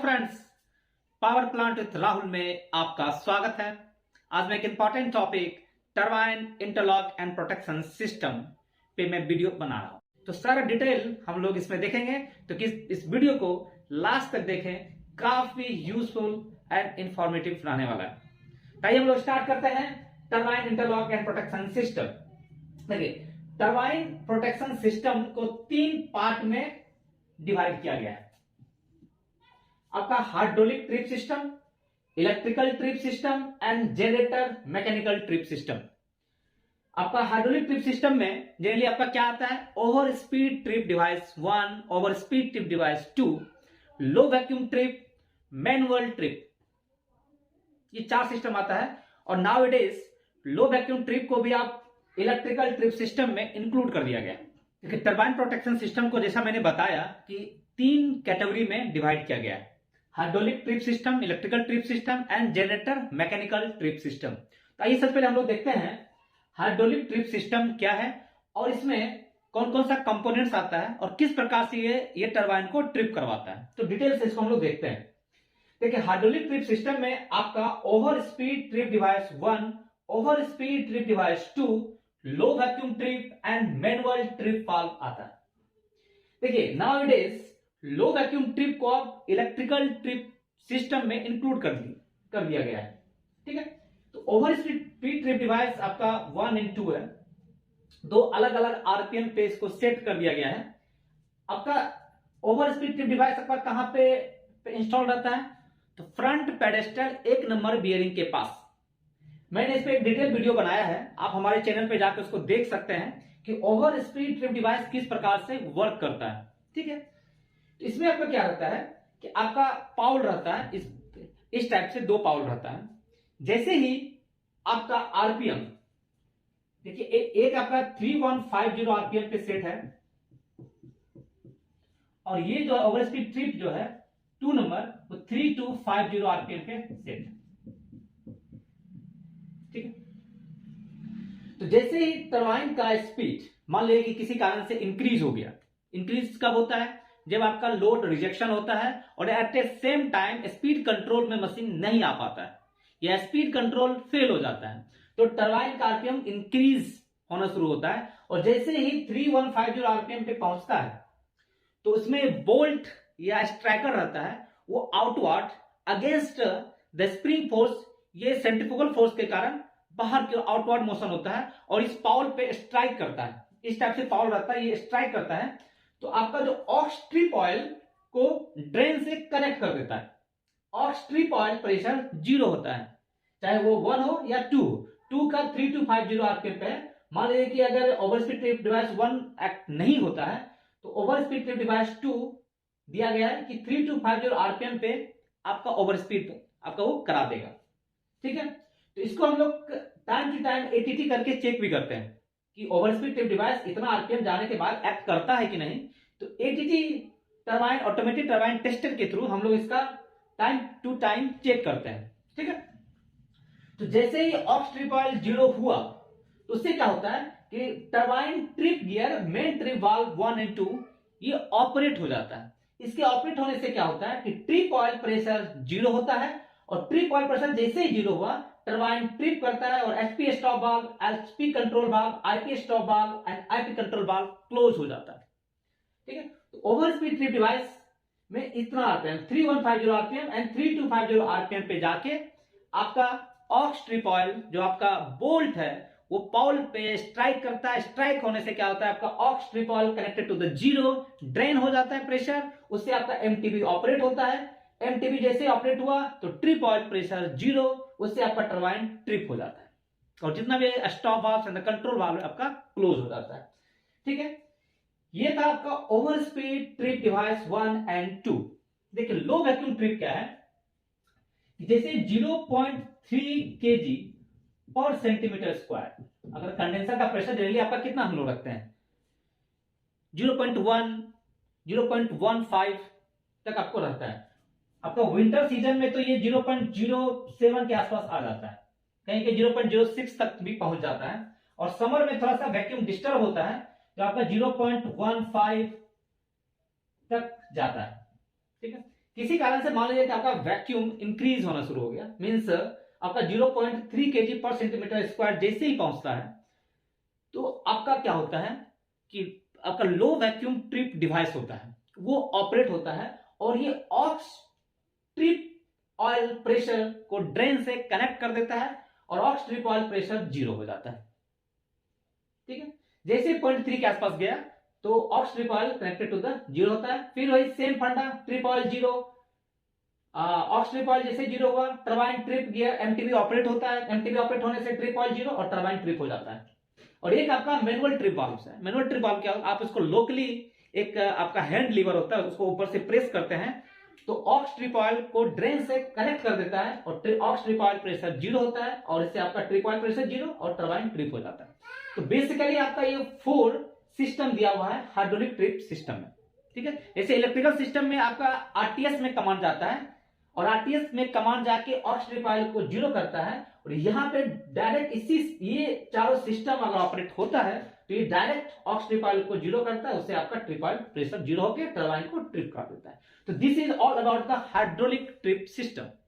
Friends, power plant with Rahul में आपका स्वागत है। आज मैं एक important topic turbine interlock and protection system पे मैं वीडियो बना रहा हूं। तो सारा डिटेल हम लोग इसमें देखेंगे, तो इस वीडियो को लास्ट तक देखें, काफी यूजफुल एंड इंफॉर्मेटिव रहने वाला है। ताइए हम लोग स्टार्ट करते हैं turbine interlock and protection system. देखिए, टरबाइन प्रोटेक्शन सिस्टम को 3 पार्ट में डिवाइड किया गया है। आपका hydraulic trip system, electrical trip system and generator mechanical trip system. आपका हाइड्रोलिक ट्रिप सिस्टम में जनरली आपका क्या आता है? Over speed trip device 1, over speed trip device 2, लो वैक्यूम ट्रिप, मैनुअल ट्रिप, ये 4 सिस्टम आता है। और now it is low vacuum trip को भी आप इलेक्ट्रिकल ट्रिप सिस्टम में इंक्लूड कर दिया गया। देखिए, टरबाइन प्रोटेक्शन सिस्टम को जैसा मैंने बताया कि 3 कैटेगरी में डिवाइड किया गया है: hydraulic trip system, electrical trip system and generator mechanical trip system. तो आइए सबसे पहले हम लोग देखते हैं हाइड्रोलिक ट्रिप सिस्टम क्या है और इसमें कौन कौन सा कंपोनेंट्स आता है और किस प्रकार से ये टरबाइन को ट्रिप करवाता है। तो डिटेल से इसको हम लोग देखते हैं। देखिए, हाइड्रोलिक ट्रिप सिस्टम में आपका over speed trip device 1, over speed trip device 2, low vacuum trip and manual trip valve आता है। देखिए, now it is low vacuum trip को आप इलेक्ट्रिकल ट्रिप सिस्टम में इंक्लूड कर दिया गया है। ठीक है, तो ओवर स्पीड ट्रिप डिवाइस आपका 1 और 2 है। 2 अलग अलग आरपीएम पे इसको सेट कर दिया गया है। आपका ओवर स्पीड ट्रिप डिवाइस आपका कहां पे इंस्टॉल रहता है? तो फ्रंट पेडेस्टल 1 नंबर बियरिंग के पास। मैंने इस पे एक डिटेल वीडियो बनाया है, आप हमारे चैनल पे जाकर उसको देख सकते हैं कि ओवर स्पीड ट्रिप डिवाइस किस प्रकार से वर्क करता है। ठीक है, तो इसमें आपका क्या रहता है कि आपका पाउल रहता है, इस टाइप से 2 पाउल रहता है। जैसे ही आपका आरपीएम, देखिए एक आपका 3150 आरपीएम पे सेट है और ये जो ओवर स्पीड ट्रिप जो है 2 नंबर वो 3250 आरपीएम पे सेट है। ठीक है, तो जैसे ही टरबाइन का स्पीड मान लीजिए कि किसी कारण से इंक्रीज हो गया। इंक्रीज कब होता है? जब आपका लोड रिजेक्शन होता है और एट ए सेम टाइम स्पीड कंट्रोल में मशीन नहीं आ पाता है या स्पीड कंट्रोल फेल हो जाता है, तो टरबाइन का आरपीएम इंक्रीज होना शुरू होता है। और जैसे ही 3150 आरपीएम पे पहुंचता है तो उसमें बोल्ट या स्ट्राइकर रहता है, वो outward against the spring force, ये सेंट्रीफ्यूगल फोर्स के कारण बाहर की आउटवर्ड मोशन होता है और इस पाउल पे स्ट्राइक करता है। इस टाइप से पाउल रहता है, ये स्ट्राइक करता है तो आपका जो ऑक्स ट्रिप ऑयल को ड्रेन से कनेक्ट कर देता है। ऑक्स ट्रिप ऑयल प्रेशर 0 होता है, चाहे वो 1 हो या 2 हो। 2 का 3250 आरपीएम पे है। मान लीजिए कि अगर over speed trip device 1 act नहीं होता है तो ओवर स्पीड ट्रिप डिवाइस 2 दिया गया है कि 3250 आरपीएम पे आपका ओवर स्पीड आपका वो करा देगा। ठीक है, तो इसको हम लोग टाइम टू टाइम एटीटी करके चेक भी करते हैं कि ओवर स्पीड ट्रिप डिवाइस इतना आरपीएम जाने के बाद एक्ट करता है कि नहीं। तो ATT turbine, automatic turbine tester के थ्रू हम लोग इसका टाइम टू टाइम चेक करते हैं। ठीक है, तो जैसे ही ऑक्स ट्रिप ऑयल 0 हुआ तो उससे क्या होता है कि turbine trip gear, main trip valve 1 और 2 ये ऑपरेट हो जाता है। इसके ऑपरेट होने से क्या होता है कि ट्रिप ऑयल प्रेशर 0 होता है और ट्रिप ऑयल प्रेशर जैसे ही 0 हुआ टरबाइन ट्रिप करता है और HP stop valve, HP control valve, IP stop valve and IP control valve close हो जाता है। ठीक है, तो ओवर स्पीड ट्रिप डिवाइस में इतना आरपीएम 3150 आरपीएम एंड 3250 आरपीएम पे जाके आपका ऑक्स ट्रिप ऑयल जो आपका बोल्ट है वो पाउल पे स्ट्राइक करता है। स्ट्राइक होने से क्या होता है, आपका aux trip oil connected to the 0 drain हो जाता है प्रेशर, उससे आपका एमटीबी ऑपरेट होता है। एमटीबी जैसे ऑपरेट हुआ तो ट्रिप ऑयल प्रेशर 0, उससे आपका टरबाइन ट्रिप हो जाता है और जितना भी stop valve and control valve आपका क्लोज हो जाता है। ठीक है, ये था आपका ओवर स्पीड ट्रिप डिवाइस 1 और 2। देखिए, लो वैक्यूम ट्रिप क्या है? जैसे 0.3 kg पर सेंटीमीटर स्क्वायर, अगर कंडेंसर का प्रेशर जनरली आपका कितना हम लोग रखते हैं 0.1, 0.15 तक आपको रहता है। आपका विंटर सीजन में तो ये 0.07 के आसपास आ जाता है, कहीं के 0.06 तक भी पहुंच जाता है। और समर में थोड़ा सा वैक्यूम डिस्टर्ब होता है तो आपका 0.15 तक जाता है। ठीक है, किसी कारण से मान लीजिए कि आपका वैक्यूम इंक्रीज होना शुरू हो गया, मीन्स आपका 0.3 kg पर सेंटीमीटर स्क्वायर जैसे ही पहुंचता है तो आपका क्या होता है कि आपका लो वैक्यूम ट्रिप डिवाइस होता है वो ऑपरेट होता है और ये ऑक्स ट्रिप ऑयल प्रेशर को ड्रेन से कनेक्ट कर देता है और ऑक्स ट्रिप ऑयल प्रेशर 0 हो जाता है। ठीक है, जैसे 0.3 के आसपास गया तो aux trip oil connected to the 0 होता है। फिर वही सेम फंडा, trip oil 0, aux trip oil जैसे 0 हुआ, turbine trip gear MTB operate होता है, एमटीबी ऑपरेट होने से ट्रिप ऑयल 0 और टरबाइन ट्रिप हो जाता है। और एक आपका मैनुअल ट्रिप वाल्व है। मैनुअल ट्रिप वाल्व क्या, आप इसको लोकली एक आपका हैंड लीवर होता है उसको ऊपर से प्रेस करते हैं तो ऑक्स ट्रिप ऑयल को ड्रेन से कनेक्ट कर देता है और ऑक्स ट्रिप ऑयल प्रेशर 0 होता है और इससे आपका ट्रिप ऑयल प्रेशर 0 और टरबाइन ट्रिप हो जाता है। तो बेसिकली आपका ये 4 सिस्टम दिया हुआ है हाइड्रोलिक ट्रिप सिस्टम में। ठीक है, जैसे इलेक्ट्रिकल सिस्टम में आपका आरटीएस में कमांड जाता है और आरटीएस में कमांड जाके ऑक्स ट्रिप ऑयल को 0 करता है और यहाँ पे डायरेक्ट इसी ये चारों सिस्टम अगर ऑपरेट होता है तो ये डायरेक्ट ऑक्स ट्रिप ऑयल को 0 करता है, उससे आपका ट्रिप ऑयल प्रेशर 0 होकर टरबाइन को ट्रिप कर देता है। तो this is all about the hydraulic trip system.